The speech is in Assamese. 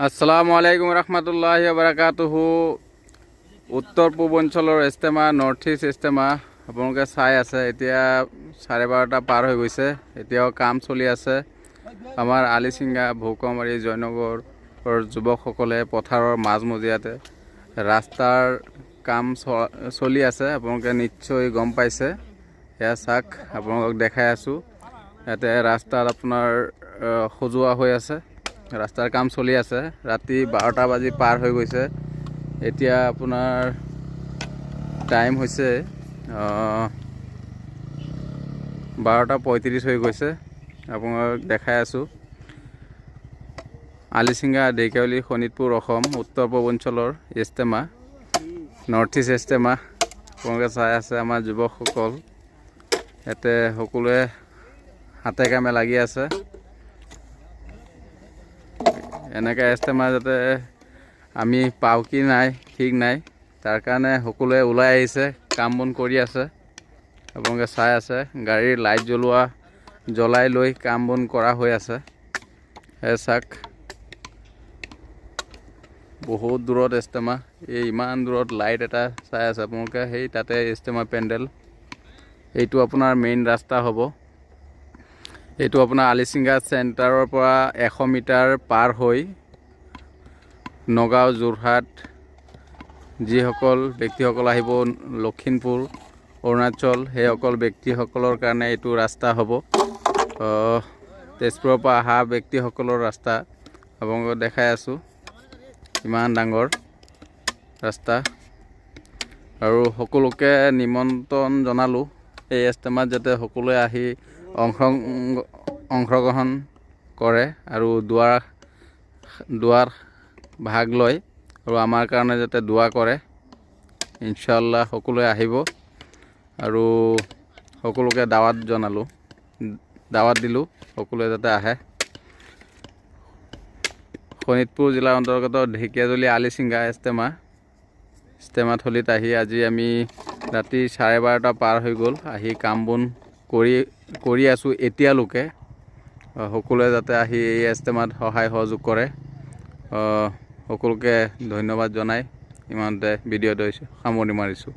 আসসালামু আলাইকুম ৰহমতুল্লাহি বাৰাকাতুহু। উত্তৰ পূৰ্বাঞ্চলৰ ইস্তেমা, নৰ্থ ইষ্ট ইস্তেমা আপোনালোকে চাই আছে। এতিয়া 12:30 পাৰ হৈ গৈছে, এতিয়াও কাম চলি আছে। আমাৰ আলিচিঙ্গা, ভৌকমাৰী, জয়নগৰৰ যুৱকসকলে পথাৰৰ মাজমজিয়াতে ৰাস্তাৰ কাম চলি আছে। আপোনালোকে নিশ্চয় গম পাইছে। এয়া চাওক, আপোনালোকক দেখাই আছোঁ। ইয়াতে ৰাস্তাত আপোনাৰ সজোৱা হৈ আছে, ৰাস্তাৰ কাম চলি আছে। ৰাতি 12টা বাজি পাৰ হৈ গৈছে। এতিয়া আপোনাৰ টাইম হৈছে 12:35 হৈ গৈছে। আপোনাক দেখাই আছোঁ। আলিচিঙ্গা, ঢেকিয়াজুলি, শোণিতপুৰ, অসম উত্তৰ পূৰ্বাঞ্চলৰ ইস্তেমা, নৰ্থ ইষ্ট ইস্তেমা আপোনালোকে চাই আছে। আমাৰ যুৱকসকল ইয়াতে সকলোৱে হাতে কামে লাগি আছে। এনেকৈ ইস্তেমা যাতে আমি পাওঁ কি নাই ঠিক নাই, তাৰ কাৰণে সকলোৱে ওলাই আহিছে, কাম বন কৰি আছে। আপোনালোকে চাই আছে, গাড়ীৰ লাইট জ্বলাই লৈ কাম বন কৰা হৈ আছে। চাওক, বহুত দূৰত ইস্তেমা। এই ইমান দূৰত লাইট এটা চাই আছে আপোনালোকে, সেই তাতে ইস্তেমা পেণ্ডেল। এইটো আপোনাৰ মেইন ৰাস্তা হ'ব। এইটো আপোনাৰ আলিচিঙ্গা চেণ্টাৰৰ পৰা 100 মিটাৰ পাৰ হৈ নগাঁও, যোৰহাট, যিসকল ব্যক্তিসকল আহিব লখিমপুৰ, অৰুণাচল, সেইসকল ব্যক্তিসকলৰ কাৰণে এইটো ৰাস্তা হ'ব। তেজপুৰৰ পৰা অহা ব্যক্তিসকলৰ ৰাস্তা আপোনালোকক দেখাই আছোঁ। ইমান ডাঙৰ ৰাস্তা, আৰু সকলোকে নিমন্ত্ৰণ জনালোঁ এই ইস্তেমাত যাতে সকলোৱে আহি অংশগ্ৰহণ কৰে আৰু দুৱাৰ ভাগ লয়, আৰু আমাৰ কাৰণে যাতে দোৱা কৰে। ইনশাআল্লাহ সকলোৱে আহিব, আৰু সকলোকে দাৱাত দিলোঁ সকলোৱে যাতে আহে। শোণিতপুৰ জিলাৰ অন্তৰ্গত ঢেকিয়াজুলি আলিচিঙ্গা ইস্তেমাথলীত আহি আজি আমি ৰাতি 12:30 পাৰ হৈ গ'ল। আহি কাম বন কৰি আছোঁ এতিয়ালৈকে। সকলোৱে যাতে আহি এই ইস্তেমাত সহায় সহযোগ কৰে। সকলোকে ধন্যবাদ জনাই ইমানতে ভিডিঅ'টো সামৰণি মাৰিছোঁ।